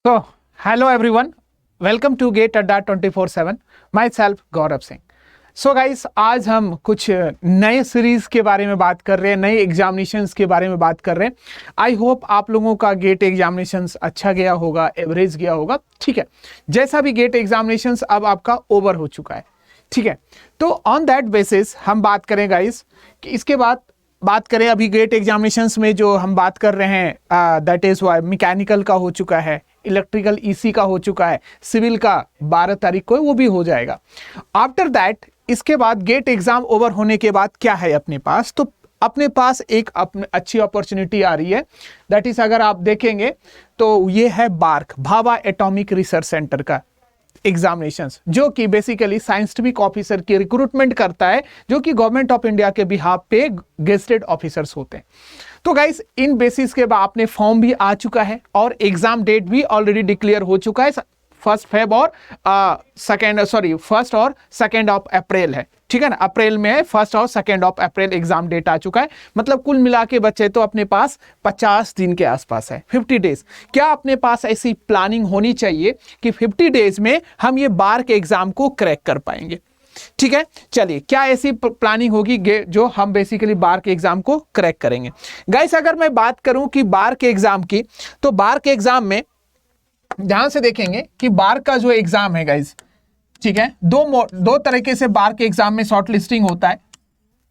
So, hello everyone. Welcome to Gate Adda 24/7. Myself Gaurav Singh. So guys, आज हम कुछ नए सीरीज के बारे में बात कर रहे हैं, नए एग्जामिनेशंस के बारे में बात कर रहे हैं. आई होप आप लोगों का गेट एग्जामिनेशंस अच्छा गया होगा, एवरेज गया होगा. ठीक है, जैसा भी गेट एग्जामिनेशंस अब आपका ओवर हो चुका है. ठीक है, तो ऑन दैट बेसिस हम बात करें गाइस कि इसके बाद बात करें अभी गेट एग्जामिनेशंस में जो हम बात कर रहे हैं दैट इज वाई मैकेनिकल का हो चुका है, इलेक्ट्रिकल ईसी का हो चुका है, सिविल का 12 तारीख को वो भी हो जाएगा. आफ्टर दैट इसके बाद गेट एग्जाम ओवर होने के बाद क्या है अपने पास, तो अपने पास एक अच्छी अपॉर्चुनिटी आ रही है. दैट इज अगर आप देखेंगे तो ये है BARC, Bhabha atomic research centre का एग्जामिनेशंस, जो कि बेसिकली साइंटिफिक ऑफिसर की रिक्रूटमेंट करता है, जो कि गवर्नमेंट ऑफ इंडिया के बिहाफ पे गेस्टेड ऑफिसर्स होते हैं. तो गाइस, इन बेसिस के बाद अपने फॉर्म भी आ चुका है और एग्जाम डेट भी ऑलरेडी डिक्लेयर हो चुका है. फर्स्ट और सेकेंड ऑफ अप्रैल है. ठीक है ना, अप्रैल में है, 1 और 2 ऑफ अप्रैल एग्जाम डेट आ चुका है. मतलब कुल मिला के बच्चे तो अपने पास 50 दिन के आसपास है, 50 डेज. क्या अपने पास ऐसी प्लानिंग होनी चाहिए कि 50 डेज में हम ये बार के एग्जाम को क्रैक कर पाएंगे. ठीक है, चलिए क्या ऐसी प्लानिंग होगी जो हम बेसिकली बार के एग्जाम को क्रैक करेंगे. गाइस, अगर मैं बात करूं कि बार के एग्जाम की, तो बार के एग्जाम में ध्यान से देखेंगे कि बार का जो एग्जाम है गाइस, ठीक है, दो तरीके से बार के एग्जाम में शॉर्ट लिस्टिंग होता है.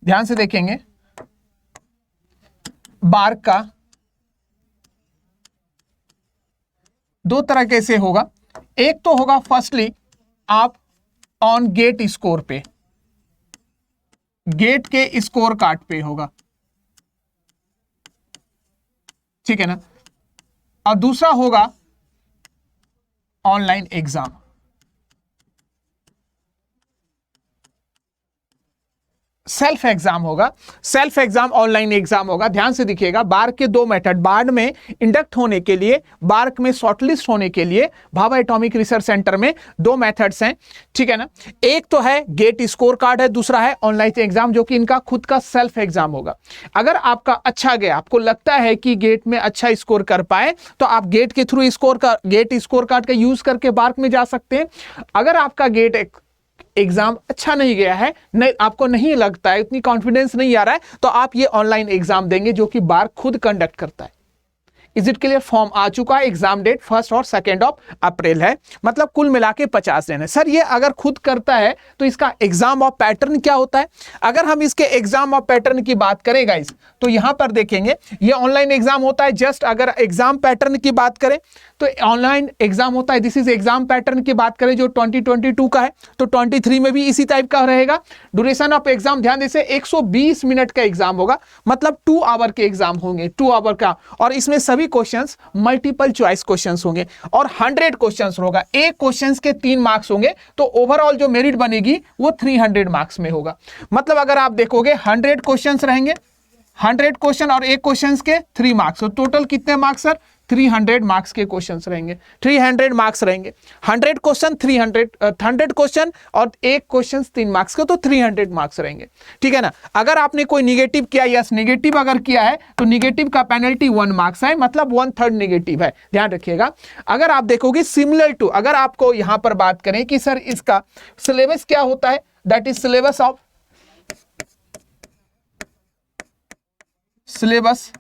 ध्यान से देखेंगे, बार का 2 तरीके से होगा. एक तो होगा फर्स्टली आप ऑन गेट स्कोर पे, गेट के स्कोर कार्ड पे होगा. ठीक है ना, और दूसरा होगा ऑनलाइन एग्जाम. सेल्फ एग्जाम होगा, सेल्फ एग्जाम ऑनलाइन एग्जाम होगा. ध्यान से देखिएगा, बार के 2 मेथड, बार में इंडक्ट होने के लिए, बार में शॉर्टलिस्ट होने के लिए भाभा एटॉमिक रिसर्च सेंटर में 2 मेथड्स हैं. ठीक है ना, एक तो है गेट स्कोर कार्ड है, दूसरा है ऑनलाइन एग्जाम, जो कि इनका खुद का सेल्फ एग्जाम होगा. अगर आपका अच्छा गया, आपको लगता है कि गेट में अच्छा स्कोर कर पाए, तो आप गेट के थ्रू गेट स्कोर कार्ड का यूज करके बार में जा सकते हैं. अगर आपका गेट एग्जाम अच्छा नहीं गया है, नहीं आपको नहीं लगता है, इतनी कॉन्फिडेंस नहीं आ रहा है, तो आप ये ऑनलाइन एग्जाम देंगे जो कि बार खुद कंडक्ट करता है. Is it clear? फॉर्म आ चुका है, एग्जाम डेट 1 और 2 ऑफ अप्रैल है. मतलब कुल मिला के 50 दिन है. सर ये अगर खुद करता है तो इसका एग्जाम ऑफ पैटर्न क्या होता है? अगर हम इसके एग्जाम ऑफ पैटर्न की बात करें गाइस, तो यहां पर देखेंगे ये ऑनलाइन एग्जाम होता है. जस्ट अगर एग्जाम पैटर्न की बात करें तो ऑनलाइन एग्जाम होता है. दिस इज एग्जाम पैटर्न की बात करें जो 2022 का है, तो 23 में भी इसी टाइप का रहेगा. ड्यूरेशन ऑफ एग्जाम ध्यान दीजिए, 120 मिनट का एग्जाम होगा. मतलब 2 आवर के एग्जाम होंगे, 2 आवर का. और इसमें सभी क्वेश्चंस मल्टीपल चॉइस क्वेश्चंस होंगे और 100 क्वेश्चंस होगा. एक क्वेश्चंस के 3 मार्क्स होंगे, तो ओवरऑल जो मेरिट बनेगी वो 300 मार्क्स में होगा. मतलब अगर आप देखोगे 100 क्वेश्चंस रहेंगे, 100 क्वेश्चन और एक क्वेश्चंस के 3 मार्क्स, तो टोटल कितने मार्क्स सर? 300 मार्क्स के क्वेश्चंस रहेंगे, 300 मार्क्स रहेंगे. 100 क्वेश्चन 100 क्वेश्चन और एक क्वेश्चन 3 मार्क्स के, तो 300 मार्क्स रहेंगे. ठीक है ना. अगर आपने कोई निगेटिव किया, यस निगेटिव अगर किया है, तो निगेटिव का पेनल्टी 1 मार्क्स है, मतलब 1/3 निगेटिव है. ध्यान रखिएगा. अगर आप देखोगे सिमिलर टू, अगर आपको यहां पर बात करें कि सर इसका सिलेबस क्या होता है, that is syllabus of syllabus.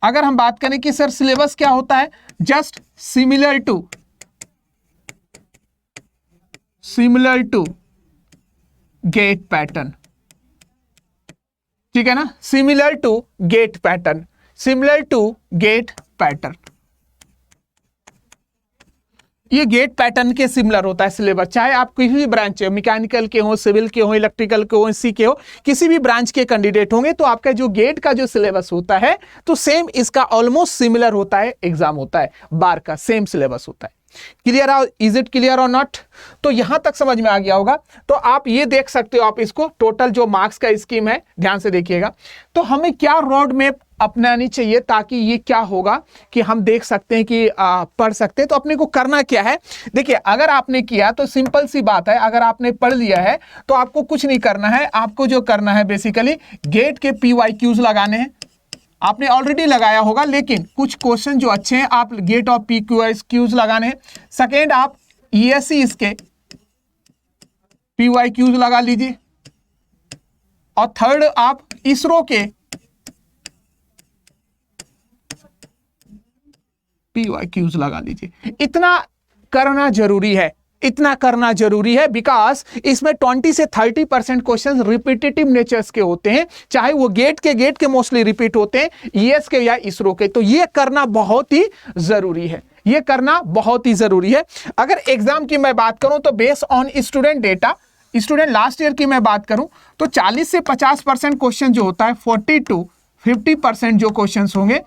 अगर हम बात करें कि सर सिलेबस क्या होता है, just similar to GATE pattern. ठीक है ना, similar to GATE pattern, similar to GATE pattern. ये गेट पैटर्न के सिमिलर होता है सिलेबस. चाहे आप किसी भी ब्रांच, मैकेनिकल के हो, सिविल के हो, इलेक्ट्रिकल के हो, इसी के हो, किसी भी ब्रांच के कैंडिडेट होंगे, तो आपका जो गेट का जो सिलेबस होता है, तो सेम इसका ऑलमोस्ट सिमिलर होता है. एग्जाम होता है बार का, सेम सिलेबस होता है. क्लियर? इज इट क्लियर और नॉट? तो यहां तक समझ में आ गया होगा. तो आप ये देख सकते हो, आप इसको टोटल जो मार्क्स का स्कीम है, ध्यान से देखिएगा. तो हमें क्या रोड मैप अपनानी चाहिए ताकि ये क्या होगा कि हम देख सकते हैं कि पढ़ सकते हैं. तो अपने को करना क्या है, देखिए अगर आपने किया तो सिंपल सी बात है, अगर आपने पढ़ लिया है तो आपको कुछ नहीं करना है. आपको जो करना है बेसिकली गेट के PYQs लगाने हैं. आपने ऑलरेडी लगाया होगा, लेकिन कुछ क्वेश्चन जो अच्छे हैं आप गेट ऑफ PQQs लगाने हैं। सेकेंड आप ESE इसके PYQs लगा लीजिए, और थर्ड आप इसरो के PYQs लगा लीजिए। इतना करना जरूरी है, इतना करना जरूरी है, बिकॉज इसमें 20 से 30% क्वेश्चन रिपीटेटिव नेचर्स के होते हैं, चाहे वो गेट के मोस्टली रिपीट होते हैं, ES के या इसरो के। तो ये करना बहुत ही जरूरी है, ये करना बहुत ही जरूरी है। अगर एग्जाम की मैं बात करूं तो based on student data, student last year की मैं बात करूं तो 40 से 50% क्वेश्चन जो होता है, 40 to 50% जो क्वेश्चन होंगे,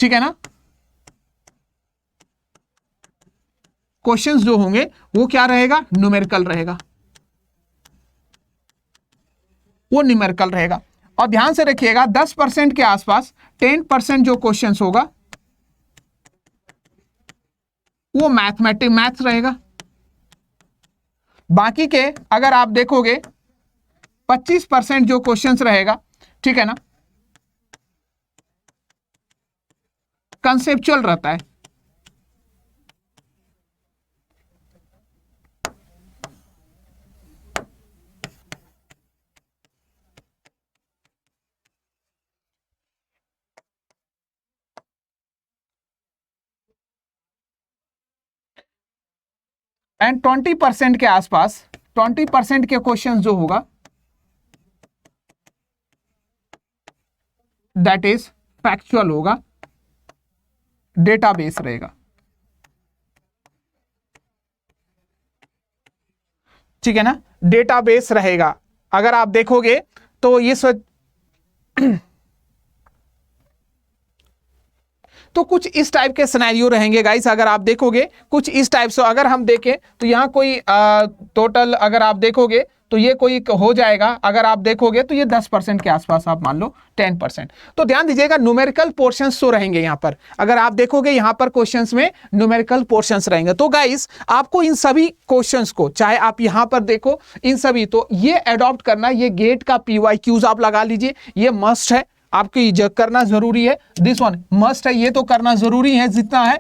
ठीक है ना, क्वेश्चंस जो होंगे वो क्या रहेगा, न्यूमेरिकल रहेगा, वो न्यूमेरिकल रहेगा। और ध्यान से रखिएगा 10% के आसपास 10% जो क्वेश्चंस होगा वो मैथ्स रहेगा। बाकी के अगर आप देखोगे 25% जो क्वेश्चंस रहेगा, ठीक है ना, कंसेप्चुअल रहता है। एंड 20% के आसपास 20% के क्वेश्चन जो होगा दैट इज फैक्चुअल होगा, डेटाबेस रहेगा, ठीक है ना, डेटाबेस रहेगा। अगर आप देखोगे तो ये तो कुछ इस टाइप के सिनेरियो रहेंगे गाइस। अगर आप देखोगे कुछ इस टाइप से, अगर हम देखें तो यहाँ कोई टोटल अगर आप देखोगे तो ये कोई हो जाएगा, अगर आप देखोगे तो ये 10% के आसपास, आप मान लो 10%। तो ध्यान दीजिएगा न्यूमेरिकल पोर्शंस तो रहेंगे यहाँ पर, अगर आप देखोगे यहाँ पर क्वेश्चंस में न्यूमेरिकल पोर्शंस रहेंगे। तो गाइस आपको इन सभी क्वेश्चंस को, चाहे आप यहाँ पर देखो इन सभी, तो ये अडॉप्ट करना, ये गेट का PYQs आप लगा लीजिए, ये मस्ट है, आपकी करना जरूरी है। दिस वन मस्ट है, ये तो करना जरूरी है जितना है।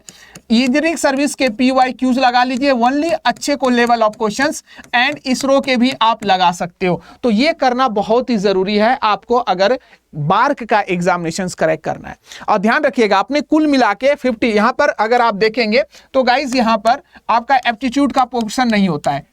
इंजीनियरिंग सर्विस के PYQs लगा लीजिए, ओनली अच्छे को level of questions, and ISRO के भी आप लगा सकते हो। तो ये करना बहुत ही जरूरी है आपको अगर बार्क का एग्जामिनेशन करेक्ट करना है। और ध्यान रखिएगा आपने कुल मिला के 50, यहां पर अगर आप देखेंगे तो गाइज यहां पर आपका एप्टीट्यूड का पोर्शन नहीं होता है,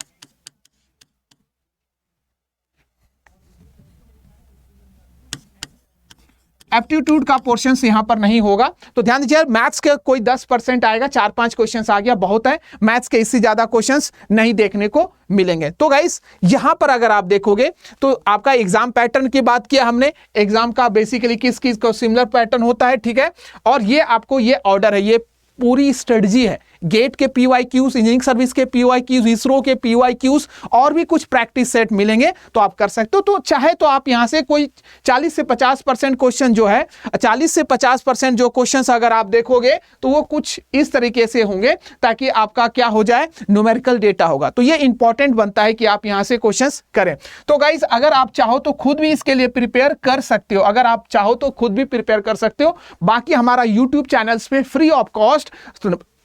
एप्टीट्यूड का पोर्शन यहां पर नहीं होगा। तो ध्यान दीजिए मैथ्स के कोई 10% आएगा, 4-5 क्वेश्चंस आ गया, बहुत है। मैथ्स के इससे ज्यादा क्वेश्चंस नहीं देखने को मिलेंगे। तो गाइस यहां पर अगर आप देखोगे तो आपका एग्जाम पैटर्न की बात किया हमने, एग्जाम का बेसिकली किस किस को सिमिलर पैटर्न होता है, ठीक है। और ये आपको ये ऑर्डर है, ये पूरी स्ट्रेटजी है, गेट के PYQs, इंजीनियरिंग सर्विस के PYQs, इसरो के PYQs, और भी कुछ प्रैक्टिस सेट मिलेंगे तो आप कर सकते हो। तो चाहे तो आप यहां से कोई 40 से 50% क्वेश्चन जो है, 40 से 50% जो क्वेश्चंस अगर आप देखोगे तो वो कुछ इस तरीके से होंगे ताकि आपका क्या हो जाए, न्यूमेरिकल डेटा होगा। तो ये इंपॉर्टेंट बनता है कि आप यहां से क्वेश्चंस करें। तो गाइस अगर आप चाहो तो खुद भी इसके लिए प्रिपेयर कर सकते हो, अगर आप चाहो तो खुद भी प्रिपेयर कर सकते हो। बाकी हमारा यूट्यूब चैनल्स पे फ्री ऑफ कॉस्ट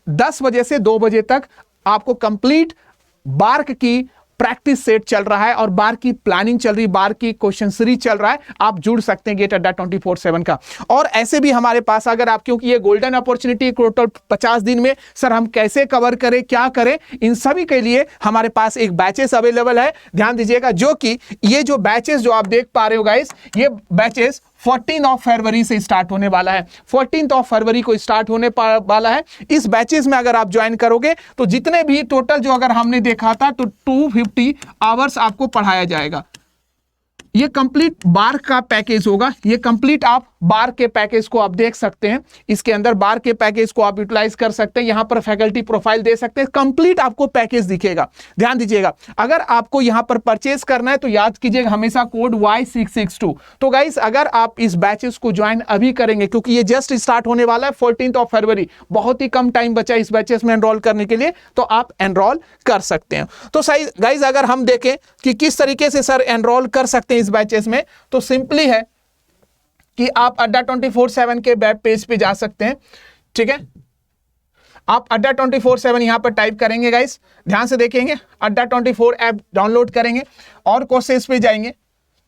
10 बजे से 2 बजे तक आपको कंप्लीट बार्क की प्रैक्टिस सेट चल रहा है और बार की प्लानिंग चल रही, बार की क्वेश्चन सीरीज चल रहा है। आप जुड़ सकते हैं गेट अड्डा 24/7 का। और ऐसे भी हमारे पास अगर आप, क्योंकि ये गोल्डन अपॉर्चुनिटी टोटल 50 दिन में सर हम कैसे कवर करें, क्या करें, इन सभी के लिए हमारे पास एक बैचेस अवेलेबल है। ध्यान दीजिएगा, जो कि ये जो बैचेस जो आप देख पा रहे हो गाइस, ये बैचेस 14 फरवरी से स्टार्ट होने वाला है, 14 फरवरी को स्टार्ट होने वाला है। इस बैचेस में अगर आप ज्वाइन करोगे तो जितने भी टोटल जो अगर हमने देखा था तो 250 आवर्स आपको पढ़ाया जाएगा। ये कंप्लीट बार का पैकेज होगा, ये कंप्लीट आप बार के पैकेज को आप देख सकते हैं, इसके अंदर बार के पैकेज को आप यूटिलाइज कर सकते हैं, यहां पर फैकल्टी प्रोफाइल दे सकते हैं, कंप्लीट आपको पैकेज दिखेगा। ध्यान दीजिएगा, अगर आपको यहां पर परचेज करना है तो याद कीजिएगा हमेशा कोड Y662। तो गाइस अगर आप इस बैचेस को ज्वाइन अभी करेंगे, क्योंकि ये जस्ट स्टार्ट होने वाला है 14 फरवरी, बहुत ही कम टाइम बचा इस बैचेस में एनरोल करने के लिए, तो आप एनरोल कर सकते हैं। तो सही गाइस अगर हम देखें कि किस तरीके से सर एनरोल कर सकते हैं इस बैचेस में, तो सिंपली है कि आप अड्डा 24/7 के वेब पेज पे जा सकते हैं। ठीक है, आप अड्डा 24/7 यहां पर टाइप करेंगे गाइस, ध्यान से देखेंगे, अड्डा 24 ऐप डाउनलोड करेंगे और कोर्सेज पे जाएंगे।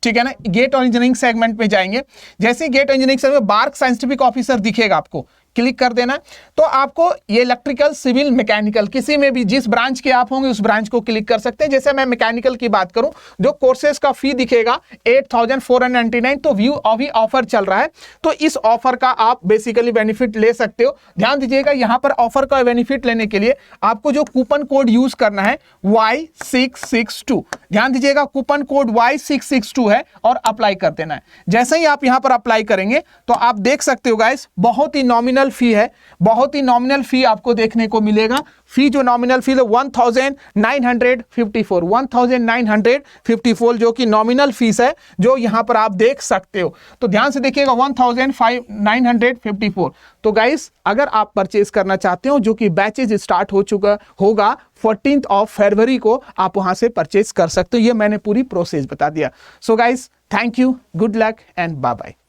ठीक है ना, गेट इंजीनियरिंग सेगमेंट में जाएंगे। जैसे गेट इंजीनियरिंग सेगमेंट में बार्क साइंटिफिक ऑफिसर दिखेगा, आपको क्लिक कर देना। तो आपको ये इलेक्ट्रिकल, सिविल, मैकेनिकल किसी में भी जिस ब्रांच के आप होंगे उस ब्रांच को क्लिक कर सकते हैं। जैसे मैं मैकेनिकल की बात करूं, जो कोर्सेज का फी दिखेगा 8,499, तो व्यू अभी ऑफर चल रहा है, तो इस ऑफर का आप बेसिकली बेनिफिट ले सकते हो। ध्यान दीजिएगा, यहां पर ऑफर का बेनिफिट लेने के लिए आपको जो कूपन कोड यूज करना है Y662, ध्यान दीजिएगा कूपन कोड Y662 है और अप्लाई कर देना है। जैसे ही आप यहां पर अप्लाई करेंगे तो आप देख सकते हो गाइस, बहुत ही नॉमिनल फी है, बहुत ही नॉमिनल फी आपको देखने को मिलेगा। फी जो नॉमिनल फी है 1954 जो कि नॉमिनल फीस है, जो यहां पर आप देख सकते हो। तो ध्यान से देखिएगा 1954। तो गाइस अगर आप परचेज करना चाहते हो, जो कि बैचेज स्टार्ट हो चुका होगा 14 फरवरी को, आप वहां से परचेज कर सकते हो। ये मैंने पूरी प्रोसेस बता दिया। So guys, thank you, good luck and bye bye.